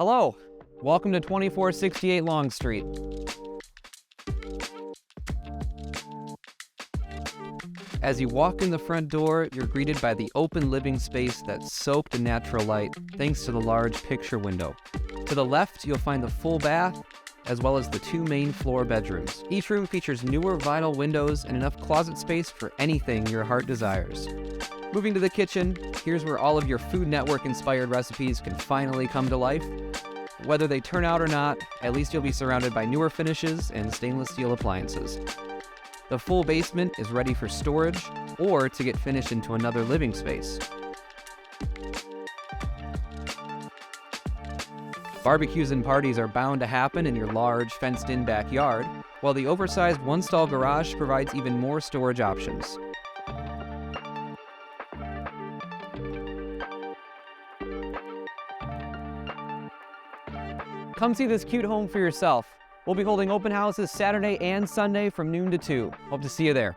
Hello, welcome to 2468 Longstreet. As you walk in the front door, you're greeted by the open living space that's soaked in natural light thanks to the large picture window. To the left, you'll find the full bath, as well as the two main floor bedrooms. Each room features newer vinyl windows and enough closet space for anything your heart desires. Moving to the kitchen, here's where all of your Food Network-inspired recipes can finally come to life. Whether they turn out or not, at least you'll be surrounded by newer finishes and stainless steel appliances. The full basement is ready for storage or to get finished into another living space. Barbecues and parties are bound to happen in your large, fenced-in backyard, while the oversized one-stall garage provides even more storage options. Come see this cute home for yourself. We'll be holding open houses Saturday and Sunday from noon to 2. Hope to see you there.